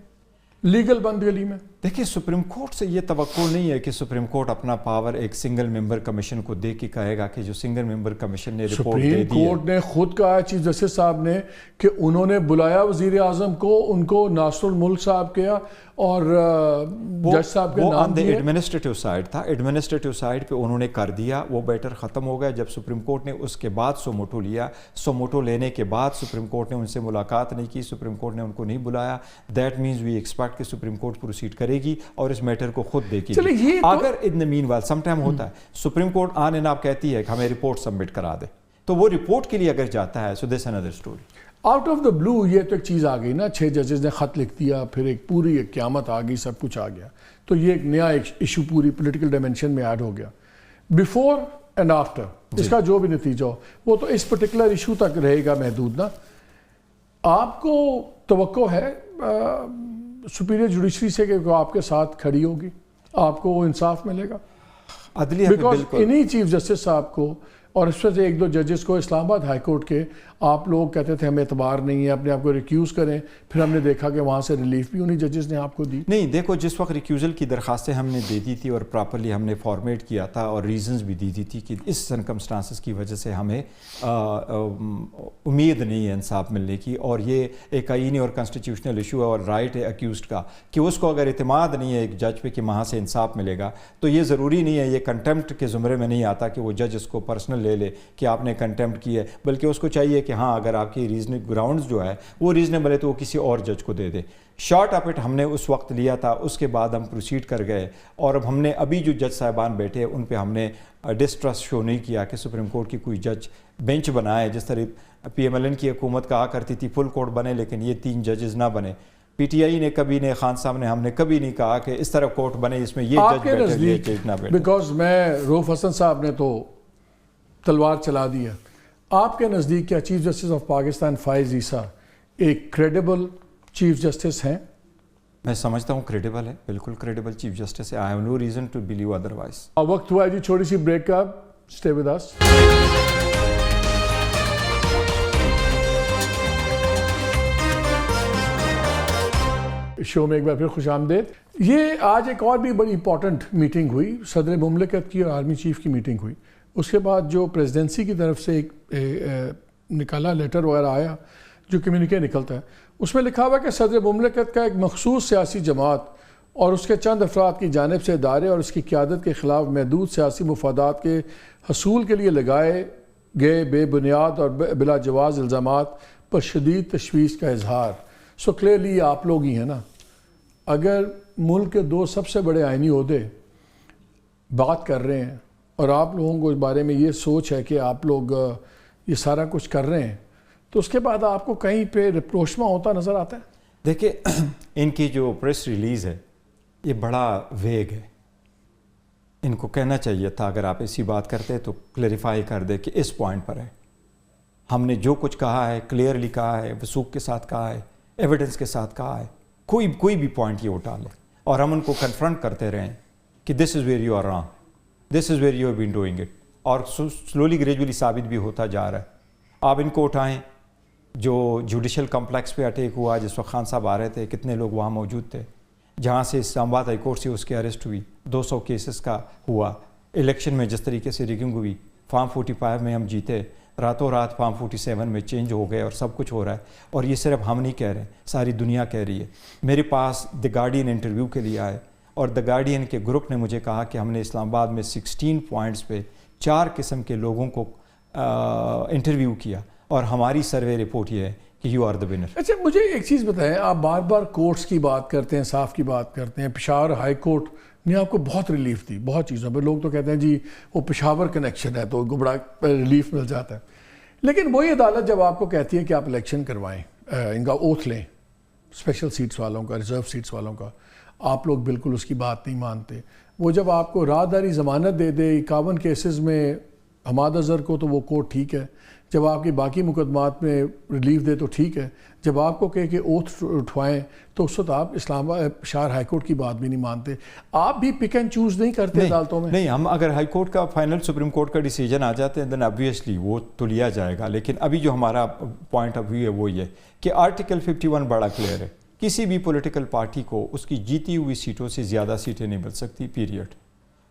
لیگل بند گلی میں؟ دیکھیے سپریم کورٹ سے یہ توقع نہیں ہے کہ سپریم کورٹ اپنا پاور ایک سنگل ممبر کمیشن کو دے کے کہے گا کہ جو سنگل ممبر کمیشن نے رپورٹ دے دی ہے. سپریم کورٹ نے خود کہا چیف جسٹس صاحب نے کہ انہوں نے بلایا وزیر اعظم کو, ان کو ناصر الملک صاحب کیا اور جج صاحب کے نام دیے. ایڈمنسٹریٹو سائیڈ تھا, ایڈمنسٹریٹو سائیڈ پہ انہوں نے کر دیا, وہ بیٹر ختم ہو گیا. جب سپریم کورٹ نے اس کے بعد سوموٹو لیا, سوموٹو لینے کے بعد سپریم کورٹ نے ان سے ملاقات نہیں کی, سپریم کورٹ نے ان کو نہیں بلایا. دیٹ مینز وی ایکسپیکٹ کہ سپریم کورٹ پروسیڈ کرے گی اور اس میٹر کو خود دیکھے گی. اگر ان مین وائل سم ٹائم ہوتا ہے سپریم کورٹ آن اینڈ آپ کہتی ہے کہ ہمیں رپورٹ سبمٹ کرا دے, تو وہ رپورٹ کے لیے اگر جاتا ہے, so this another story. Out of the blue یہ تو ایک چیز آ گئی نا, 6 ججز نے خط لکھ دیا, پھر ایک پوری ایک قیامت آ گئی, سب کچھ آ گیا. تو یہ ایک نیا ایشو پوری پولیٹیکل ڈائمینشن میں ایڈ ہو گیا. بیفور اینڈ آفٹر اس کا جو بھی نتیجہ ہو وہ تو اس پرٹیکولر ایشو تک رہے گا محدود نا. آپ کو توقع ہے سپیریئر جوڈیشری سے کہ آپ کے ساتھ کھڑی ہوگی, آپ کو وہ انصاف ملے گا؟ عدلیہ بیکاز انہی چیف جسٹس صاحب کو اور اس میں سے 1-2 ججز کو اسلام آباد ہائی کورٹ کے آپ لوگ کہتے تھے ہمیں اعتبار نہیں ہے, اپنے آپ کو ریکیوز کریں, پھر ہم نے دیکھا کہ وہاں سے ریلیف بھی انہی ججز نے آپ کو دی. نہیں دیکھو, جس وقت ریکیوزل کی درخواستیں ہم نے دے دی تھی اور پراپرلی ہم نے فارمیٹ کیا تھا اور ریزنز بھی دی تھی کہ اس سرکمسٹانسز کی وجہ سے ہمیں امید نہیں ہے انصاف ملنے کی, اور یہ ایک آئینی اور کانسٹیٹیوشنل ایشو ہے اور رائٹ ہے اکیوزڈ کا کہ اس کو اگر اعتماد نہیں ہے ایک جج پہ کہ وہاں سے انصاف ملے گا, تو یہ ضروری نہیں ہے, یہ کنٹمپٹ کے زمرے میں نہیں آتا کہ وہ جج اس کو پرسنل لے لے کہ آپ نے کنٹمپٹ کی ہے, بلکہ اس کو چاہیے کہ کہ ہاں اگر آپ کی ریزنیبل گراؤنڈز جو ہے وہ ریزنیبل ہے تو وہ کسی اور جج کو دے دے. شارٹ اپ اٹ ہم نے اس وقت لیا تھا, اس کے بعد ہم پروسیڈ کر گئے, اور اب ہم نے ابھی جو جج صاحبان بیٹھے ان پہ ہم نے ڈسٹرسٹ شو نہیں کیا کہ سپریم کورٹ کی کوئی جج بینچ بنائے. جس طرح پی ایم ایل این کی حکومت کہا کرتی تھی فل کورٹ بنے لیکن یہ 3 ججز نہ بنے. پی ٹی آئی نے کبھی نہیں, خان صاحب نے, ہم نے کبھی نہیں کہا کہ اس طرح کورٹ بنے اس میں یہ جج بیٹھے یہ جج نہ بیٹھے. بیکاز میں رؤف حسن صاحب نے تو تلوار چلا دیا. آپ کے نزدیک کیا چیف جسٹس آف پاکستان فائز عیسیٰ ایک کریڈیبل چیف جسٹس ہیں؟ میں سمجھتا ہوں کریڈیبل ہے, بالکل کریڈیبل چیف جسٹس ہے. I have no reason to believe otherwise. وقت ہوا ہے جی چھوٹی سی بریک کا, اسٹے ود اس. شو میں ایک بار پھر خوش آمدید. یہ آج ایک اور بھی بڑی امپورٹنٹ میٹنگ ہوئی, صدر مملکت کی اور آرمی چیف کی میٹنگ ہوئی. اس کے بعد جو پریزیڈنسی کی طرف سے ایک نکالا لیٹر وغیرہ آیا, جو کمیونیکے نکلتا ہے, اس میں لکھا ہوا کہ صدر مملکت کا ایک مخصوص سیاسی جماعت اور اس کے چند افراد کی جانب سے ادارے اور اس کی قیادت کے خلاف محدود سیاسی مفادات کے حصول کے لیے لگائے گئے بے بنیاد اور بلا جواز الزامات پر شدید تشویش کا اظہار. سو کلیئرلی آپ لوگ ہی ہیں نا, اگر ملک کے 2 سب سے بڑے آئینی عہدے بات کر رہے ہیں اور آپ لوگوں کو اس بارے میں یہ سوچ ہے کہ آپ لوگ یہ سارا کچھ کر رہے ہیں, تو اس کے بعد آپ کو کہیں پہ رپروشمہ ہوتا نظر آتا ہے؟ دیکھیں ان کی جو پریس ریلیز ہے یہ بڑا ویگ ہے. ان کو کہنا چاہیے تھا اگر آپ ایسی بات کرتے تو کلیریفائی کر دے کہ اس پوائنٹ پر ہے. ہم نے جو کچھ کہا ہے کلیئرلی کہا ہے, وثوق کے ساتھ کہا ہے, ایویڈنس کے ساتھ کہا ہے. کوئی بھی پوائنٹ یہ اٹھا لے اور ہم ان کو کنفرنٹ کرتے رہیں کہ this is where you are wrong, this is where you have been doing it, اور سلولی گریجولی ثابت بھی ہوتا جا رہا ہے. آپ ان کو اٹھائیں. جو جوڈیشل کمپلیکس پہ اٹیک ہوا جس وقت خان صاحب آ رہے تھے, کتنے لوگ وہاں موجود تھے, جہاں سے اسلام آباد ہائی کورٹ سے اس کی اریسٹ ہوئی, 200 کیسز کا ہوا. الیکشن میں جس طریقے سے ریگنگ ہوئی, فارم 45 میں ہم جیتے, راتوں رات فارم 47 میں چینج ہو گئے اور سب کچھ ہو رہا ہے. اور یہ صرف ہم نہیں کہہ رہے, ساری دنیا کہہ رہی ہے. میرے پاس دی گارڈین انٹرویو کے لیے آئے اور دی گارڈین کے گروپ نے مجھے کہا کہ ہم نے اسلام آباد میں 16 پوائنٹس پہ 4 قسم کے لوگوں کو انٹرویو کیا اور ہماری سروے رپورٹ یہ ہے کہ یو آر دا ونر. اچھا مجھے ایک چیز بتائیں, آپ بار بار کورٹس کی بات کرتے ہیں, صاف کی بات کرتے ہیں. پشاور ہائی کورٹ نے آپ کو بہت ریلیف دی بہت چیزوں پہ. لوگ تو کہتے ہیں جی وہ پشاور کنیکشن ہے تو بڑا ریلیف مل جاتا ہے. لیکن وہی عدالت جب آپ کو کہتی ہے کہ آپ الیکشن کروائیں, ان کا اوتھ لیں, اسپیشل سیٹس والوں کا, ریزرو سیٹس والوں کا, آپ لوگ بالکل اس کی بات نہیں مانتے. وہ جب آپ کو راہداری ضمانت دے دے 51 کیسز میں حماد اظہر کو, تو وہ کورٹ ٹھیک ہے. جب آپ کی باقی مقدمات میں ریلیف دے تو ٹھیک ہے. جب آپ کو کہے کہ اوتھ اٹھوائیں تو اس وقت آپ اسلام آباد شہر ہائی کورٹ کی بات بھی نہیں مانتے. آپ بھی پک اینڈ چوز نہیں کرتے عدالتوں میں؟ نہیں, ہم اگر ہائی کورٹ کا فائنل سپریم کورٹ کا ڈیسیجن آ جاتے ہیں دین obviously وہ تو لیا جائے گا. لیکن ابھی جو ہمارا پوائنٹ آف ویو ہے وہ یہ کہ آرٹیکل 51 بڑا کلیئر ہے. کسی بھی پولیٹیکل پارٹی کو اس کی جیتی ہوئی سیٹوں سے زیادہ سیٹیں نہیں مل سکتی پیریڈ.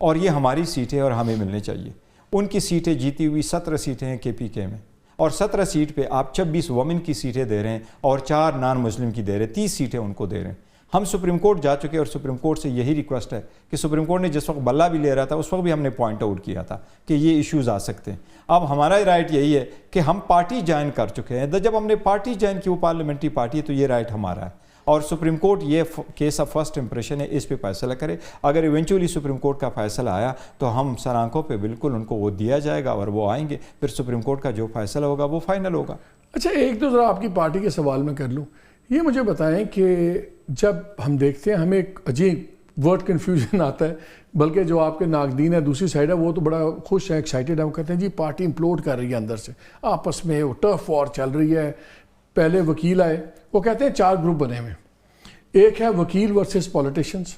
اور یہ ہماری سیٹیں اور ہمیں ملنے چاہیے. ان کی سیٹیں جیتی ہوئی 17 سیٹیں ہیں کے پی کے میں, اور 17 سیٹ پہ آپ 26 وومن کی سیٹیں دے رہے ہیں اور 4 نان مسلم کی دے رہے ہیں, 30 سیٹیں ان کو دے رہے ہیں. ہم سپریم کورٹ جا چکے اور سپریم کورٹ سے یہی ریکویسٹ ہے کہ سپریم کورٹ نے جس وقت بلہ بھی لے رہا تھا اس وقت بھی ہم نے پوائنٹ آؤٹ کیا تھا کہ یہ ایشوز آ سکتے ہیں. اب ہمارا رائٹ یہی ہے کہ ہم پارٹی جوائن کر چکے ہیں. جب ہم نے پارٹی جوائن کی, وہ پارلیمنٹری پارٹی ہے, تو یہ رائٹ ہمارا ہے. اور سپریم کورٹ یہ کیس آف فرسٹ امپریشن ہے, اس پہ فیصلہ کرے. اگر ایونچولی سپریم کورٹ کا فیصلہ آیا تو ہم سر آنکھوں پہ بالکل ان کو وہ دیا جائے گا اور وہ آئیں گے. پھر سپریم کورٹ کا جو فیصلہ ہوگا وہ فائنل ہوگا. اچھا ایک تو ذرا آپ کی پارٹی کے سوال میں کر لوں. یہ مجھے بتائیں کہ جب ہم دیکھتے ہیں ہمیں ایک عجیب ورڈ کنفیوژن آتا ہے, بلکہ جو آپ کے ناقدین ہے دوسری سائڈ ہے وہ تو بڑا خوش ہیں, ایکسائٹیڈ ہیں. وہ کہتے ہیں جی پارٹی امپلوڈ کر رہی ہے اندر سے, آپس میں وہ ٹرف وار چل رہی ہے. پہلے وکیل آئے, وہ کہتے ہیں 4 گروپ بنے ہوئے. ایک ہے وکیل ورسز پولیٹیشنز,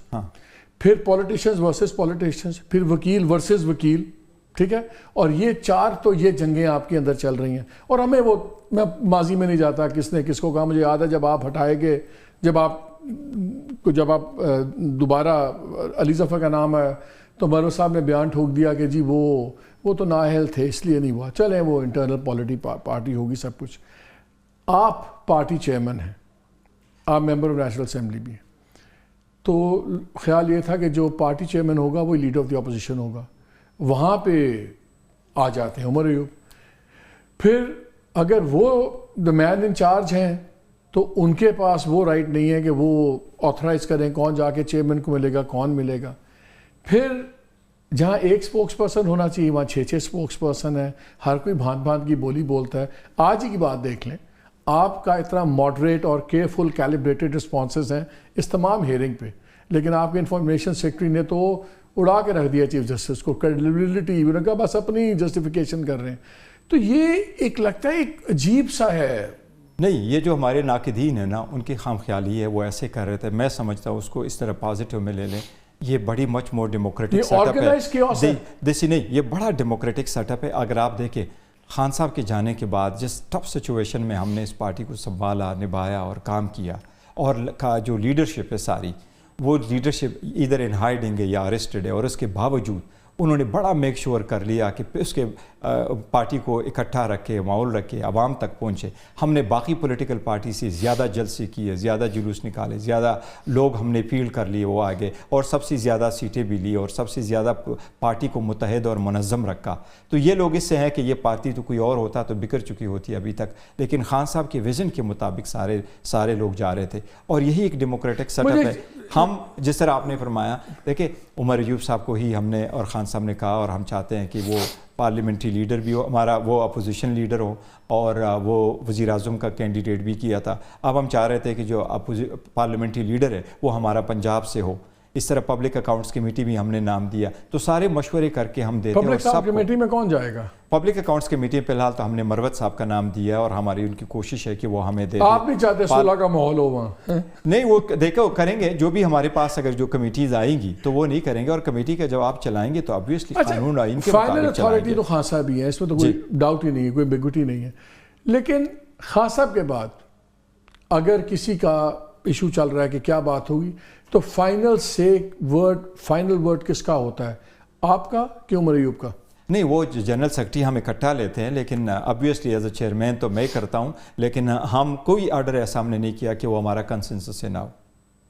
پھر پولیٹیشنز ورسز پولیٹیشنز, پھر وکیل ورسز وکیل, ٹھیک ہے. اور یہ 4 تو یہ جنگیں آپ کے اندر چل رہی ہیں. اور ہمیں وہ, میں ماضی میں نہیں جاتا کس نے کس کو کہا. مجھے یاد ہے جب آپ ہٹائے گے, جب آپ دوبارہ علی ظفر کا نام ہے تو مروہ صاحب نے بیان ٹھوک دیا کہ جی وہ تو نااہل تھے اس لیے نہیں ہوا. چلیں وہ انٹرنل پارٹی ہوگی سب کچھ. آپ پارٹی چیئرمین ہیں, آپ ممبر آف نیشنل اسمبلی بھی ہیں, تو خیال یہ تھا کہ جو پارٹی چیئرمین ہوگا وہ لیڈر آف دی اپوزیشن ہوگا. وہاں پہ آ جاتے ہیں عمر ایوب. پھر اگر وہ دا مین ان چارج ہیں تو ان کے پاس وہ رائٹ نہیں ہے کہ وہ آتھرائز کریں کون جا کے چیئرمین کو ملے گا, کون ملے گا. پھر جہاں ایک سپوکس پرسن ہونا چاہیے وہاں 6 سپوکس پرسن ہیں, ہر کوئی بھانت بھانت کی بولی بولتا ہے. آج ہی کی بات دیکھ لیں, آپ کا اتنا ماڈریٹ اور کیئرفل کیلیبریٹڈ رسپانسز ہیں اس تمام ہیئرنگ پہ, لیکن آپ کے انفارمیشن سیکرٹری نے تو اڑا کے رکھ دیا چیف جسٹس کو, کریڈیبلٹی, انہوں نے کہا بس اپنی جسٹیفیکیشن کر رہے ہیں. تو یہ ایک لگتا ہے ایک عجیب سا ہے. نہیں, یہ جو ہمارے ناقدین ہیں نا, ان کی خام خیالی ہے, وہ ایسے کر رہے تھے. میں سمجھتا ہوں اس کو اس طرح پازیٹیو میں لے لیں. یہ بڑی مچ مور ڈیموکریٹک سیٹ اپ ہے. دیسی نہیں, یہ بڑا ڈیموکریٹک سیٹ اپ ہے. اگر آپ دیکھیں خان صاحب کے جانے کے بعد جس ٹف سچویشن میں ہم نے اس پارٹی کو سنبھالا, نبھایا اور کام کیا, اور جو لیڈرشپ ہے ساری, وہ لیڈرشپ ادھر ان ہائیڈنگ ہے یا اریسٹڈ ہے, اور اس کے باوجود انہوں نے بڑا میک شور کر لیا کہ اس کے پارٹی کو اکٹھا رکھے, ماحول رکھے, عوام تک پہنچے. ہم نے باقی پولیٹیکل پارٹی سے زیادہ جلسے کیے, زیادہ جلوس نکالے, زیادہ لوگ ہم نے فیلڈ کر لیے, وہ آگے, اور سب سے زیادہ سیٹیں بھی لی, اور سب سے زیادہ پارٹی کو متحد اور منظم رکھا. تو یہ لوگ اس سے ہیں کہ یہ پارٹی تو کوئی اور ہوتا تو بکھر چکی ہوتی ابھی تک, لیکن خان صاحب کے ویژن کے مطابق سارے لوگ جا رہے تھے. اور یہی ایک ڈیموکریٹک سیٹ اپ ہے. ہم جس طرح آپ نے فرمایا, دیکھیں عمر ایوب صاحب کو ہی ہم نے اور خان صاحب نے کہا, اور ہم چاہتے ہیں کہ وہ پارلیمنٹری لیڈر بھی ہو, ہمارا وہ اپوزیشن لیڈر ہو, اور وہ وزیر اعظم کا کینڈیڈیٹ بھی کیا تھا. اب ہم چاہ رہے تھے کہ جو پارلیمنٹری لیڈر ہے وہ ہمارا پنجاب سے ہو. اس طرح پبلک اکاؤنٹس کمیٹی بھی ہم نے نام دیا. تو سارے مشورے کر کے ہم دیتے ہیں. پبلک اکاؤنٹ کمیٹی میں کون جائے گا؟ پبلک اکاؤنٹس کمیٹی میں فی الحال تو ہم نے مروت صاحب کا نام دیا, اور ہماری ان کی کوشش ہے کہ وہ ہمیں دے. آپ بھی چاہتے صلح کا ماحول ہو وہاں؟ نہیں, وہ دیکھو کریں گے. جو بھی ہمارے پاس اگر جو کمیٹیز آئیں گی تو وہ نہیں کریں گے, اور کمیٹی کا جب آپ چلائیں گے تو obviously قانون آئین کے مطابق فائنل اتھارٹی تو خان صاحب ہی ہے, اس میں تو کوئی ڈاؤٹ ہی نہیں ہے, کوئی ایمبیگوٹی نہیں ہے. لیکن خان صاحب کے بعد اگر کسی کا ایشو چل رہا ہے کہ کیا بات ہوگی, تو فائنل ورڈ کس کا ہوتا ہے, آپ کا کہ عمر ایوب کا؟ نہیں, وہ جنرل سیکرٹری ہم اکٹھا لیتے ہیں, لیکن obviously ایز اے چیئرمین تو میں کرتا ہوں, لیکن ہم کوئی آرڈر ایسا ہم نے نہیں کیا کہ وہ ہمارا کنسنسس سے نہ ہو.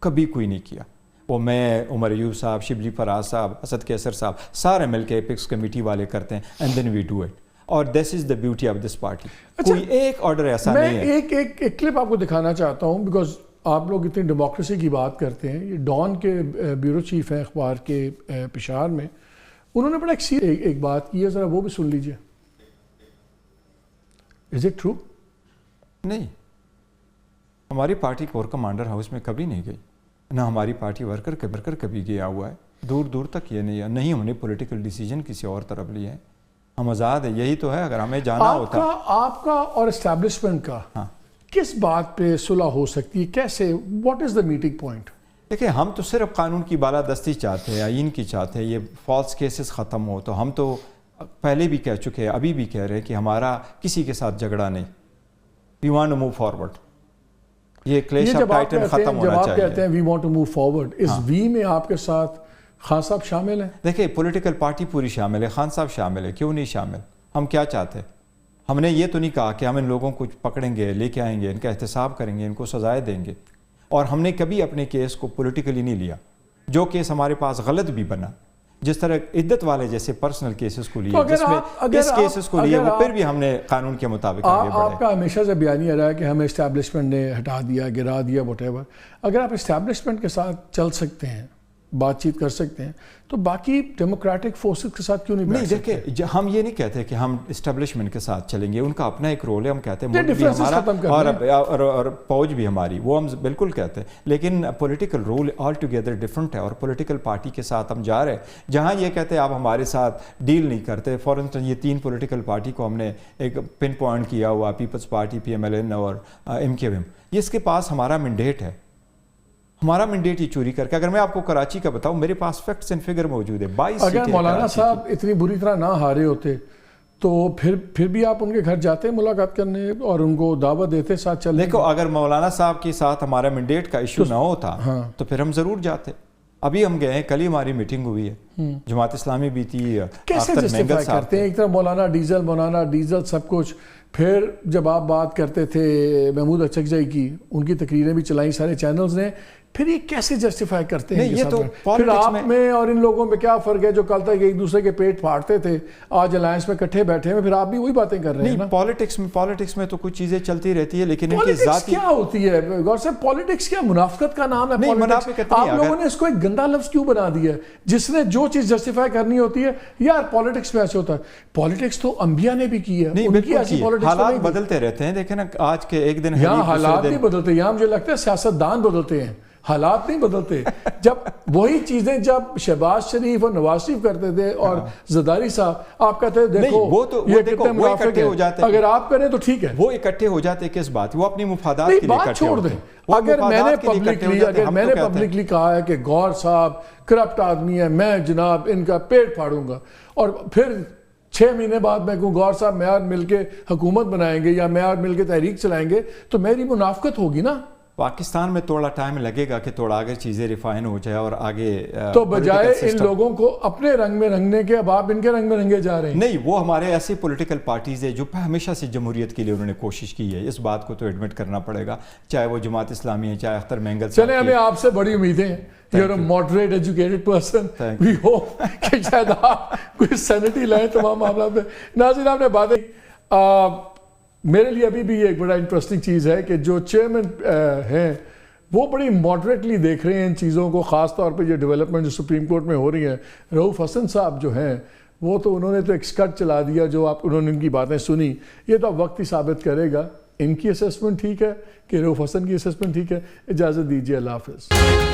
کبھی کوئی نہیں کیا. وہ میں, عمر ایوب صاحب, شبلی فراز صاحب, اسد کیسر صاحب, سارے مل کے ایپکس کمیٹی والے کرتے ہیں, and then we do it. اور this is the beauty of this party. کوئی ایک آرڈر ایسا نہیں ہے. میں ایک کلپ آپ کو دکھانا چاہتا ہوں, بیکاز آپ لوگ اتنی ڈیموکریسی کی بات کرتے ہیں. یہ ڈان کے بیورو چیف ہیں اخبار کے پشاور میں, انہوں نے بڑا ایک بات کی ہے, ذرا وہ بھی سن لیجئے. Is it true? نہیں, ہماری پارٹی کور کمانڈر ہاؤس میں کبھی نہیں گئی, نہ ہماری پارٹی ورکر کبھی گیا ہوا ہے. دور دور تک یہ نہیں ہے. نہیں ہم نے پولیٹیکل ڈیسیجن کسی اور طرف لیے ہیں. ہم آزاد ہیں. یہی تو ہے. اگر ہمیں جانا ہوتا. آپ کا اور اسٹیبلشمنٹ کا کس بات پہ صلح ہو سکتی ہے, کیسے, what is the meeting point? دیکھیں, ہم تو صرف قانون کی بالادستی چاہتے ہیں, آئین کی چاہتے ہیں, یہ فالس کیسز ختم ہو. تو ہم تو پہلے بھی کہہ چکے ہیں, ابھی بھی کہہ رہے ہیں کہ ہمارا کسی کے ساتھ جھگڑا نہیں. We want to move forward. یہ کلیش آف ٹائٹن ختم ہونا چاہیے. جب آپ کہتے ہیں we want to move forward, اس وی میں آپ کے ساتھ خان صاحب شامل ہیں؟ دیکھیں, پولیٹیکل پارٹی پوری شامل ہے, خان صاحب شامل ہے. کیوں نہیں شامل؟ ہم کیا چاہتے ہیں؟ ہم نے یہ تو نہیں کہا کہ ہم ان لوگوں کو پکڑیں گے, لے کے آئیں گے, ان کا احتساب کریں گے, ان کو سزائیں دیں گے. اور ہم نے کبھی اپنے کیس کو پولیٹیکلی نہیں لیا. جو کیس ہمارے پاس غلط بھی بنا, جس طرح عدت والے جیسے پرسنل کیسز کو لیے, جس میں اس کیسز کو لیے, وہ پھر بھی ہم نے قانون کے مطابق آگے بڑھے. آپ کا ہمیشہ سے بیانیہ رہا ہے کہ ہمیں اسٹیبلشمنٹ نے ہٹا دیا, گرا دیا, واٹ ایور. اگر آپ اسٹیبلشمنٹ کے ساتھ چل سکتے ہیں, بات چیت کر سکتے ہیں, تو باقی ڈیموکریٹک فورسز کے ساتھ کیوں نہیں بیٹھ سکتے؟ دیکھیں, ہم یہ نہیں کہتے کہ ہم اسٹیبلشمنٹ کے ساتھ چلیں گے. ان کا اپنا ایک رول ہے. ہم کہتے ہیں ملک بھی ہمارا اور فوج بھی ہماری, وہ ہم بالکل کہتے ہیں. لیکن political role altogether different ہے. اور پولیٹیکل پارٹی کے ساتھ ہم جا رہے ہیں, جہاں یہ کہتے ہیں آپ ہمارے ساتھ ڈیل نہیں کرتے. فار انسٹنس یہ 3 پولیٹیکل پارٹی کو ہم نے ایک پن پوائنٹ کیا ہوا, پیپلز پارٹی, PMLN اور MKM. یہ اس کے پاس ہمارا مینڈیٹ ہے. ہمارا مینڈیٹ ہی چوری کر کے. اگر میں آپ کو کراچی کا بتاؤں, میرے پاس فیکٹس اینڈ فگر موجود ہے. 22 اگر مولانا صاحب اتنی بری طرح نہ ہارے ہوتے تو پھر بھی آپ ان کے گھر جاتے ملاقات کرنے اور ان کو دعوت دیتے ساتھ چلنے. دیکھو, اگر مولانا صاحب کے ساتھ ہمارا مینڈیٹ کا ایشو نہ ہوتا تو پھر ہم ضرور جاتے. ابھی ہم گئے ہیں, کل ہی ہماری میٹنگ ہوئی ہے, جماعت اسلامی بھی تھی. کیسے جسٹیفائی کرتے ہیں ایک طرح مولانا ڈیزل سب کچھ, پھر جب آپ بات کرتے تھے محمود اچکزئی کی, ان کی تقریریں بھی چلائیں سارے چینلز نے, پھر یہ کیسے جسٹیفائی کرتے ہیں؟ نہیں، یہ تو پھر آپ میں اور ان لوگوں میں کیا فرق ہے جو کل تک ایک دوسرے کے پیٹ پھاڑتے تھے، آج الائنس میں اکٹھے بیٹھے ہیں، پھر آپ بھی وہی باتیں کر رہے ہیں نا؟ پالیٹکس میں تو کچھ چیزیں چلتی رہتی ہے، لیکن ان کی پالیٹکس کیا ہوتی ہے غور صاحب؟ پالیٹکس کیا منافقت کا نام ہے؟ نہیں، منافقت آپ لوگوں نے اس کو ایک گندا لفظ کیوں بنا دیا ہے؟ جس نے جو چیز جسٹیفائی کرنی ہوتی ہے، یار پالیٹکس میں ایسے ہوتا ہے، پالیٹکس تو انبیاء نے بھی کی ہے، ان کی ایسی پالیٹکس حالات بدلتے رہتے ہیں. دیکھیں نا آج کے ایک دن یہاں حالات نہیں بدلتے، یہاں مجھے لگتا ہے سیاستدان بدلتے ہیں، حالات نہیں بدلتے. جب وہی چیزیں جب شہباز شریف اور نواز شریف کرتے تھے اور زرداری صاحب آپ کہتے ہیں دیکھو یہ کتنے منافق ہیں، اگر آپ کریں تو ٹھیک ہے. وہ اکٹھے ہو جاتے کس بات؟ وہ اپنی مفادات کے لیے بات چھوڑ دیں. اگر میں نے پبلکلی کہا ہے کہ غور صاحب کرپٹ آدمی ہے، میں جناب ان کا پیٹ پھاڑوں گا، اور پھر 6 مہینے بعد میں کہوں غور صاحب میں اور مل کے حکومت بنائیں گے یا میں اور مل کے تحریک چلائیں گے، تو میری منافقت ہوگی نا. پاکستان میں تھوڑا ٹائم لگے گا کہ تھوڑا آگے چیزیں ریفائن ہو جائے اور آگے تو بجائے ان لوگوں کو اپنے رنگ میں رنگنے کے اب آپ ان کے رنگ میں رنگے جا رہے ہیں. نہیں، وہ ہمارے ایسی پولیٹیکل پارٹیز ہیں جو ہمیشہ سے جمہوریت کے لیے انہوں نے کوشش کی ہے، اس بات کو تو ایڈمٹ کرنا پڑے گا، چاہے وہ جماعت اسلامی ہے، چاہے اختر مینگل صاحب. چلیں ہمیں آپ سے بڑی امیدیں ہیں. You're a moderate educated person. We hope کہ شاید آپ کوئی سینٹی لائیں تمام معاملات میں. ناظرین آپ نے باتیں میرے لیے ابھی بھی یہ ایک بڑا انٹرسٹنگ چیز ہے کہ جو چیئرمین ہیں وہ بڑی ماڈریٹلی دیکھ رہے ہیں ان چیزوں کو، خاص طور پہ یہ ڈیولپمنٹ جو سپریم کورٹ میں ہو رہی ہیں. رؤوف حسن صاحب جو ہیں وہ تو انہوں نے تو ایک اسکٹ چلا دیا، جو انہوں نے ان کی باتیں سنی، یہ تو وقت ہی ثابت کرے گا ان کی اسیسمنٹ ٹھیک ہے کہ رؤوف حسن کی اسیسمنٹ ٹھیک ہے. اجازت دیجیے، اللہ حافظ.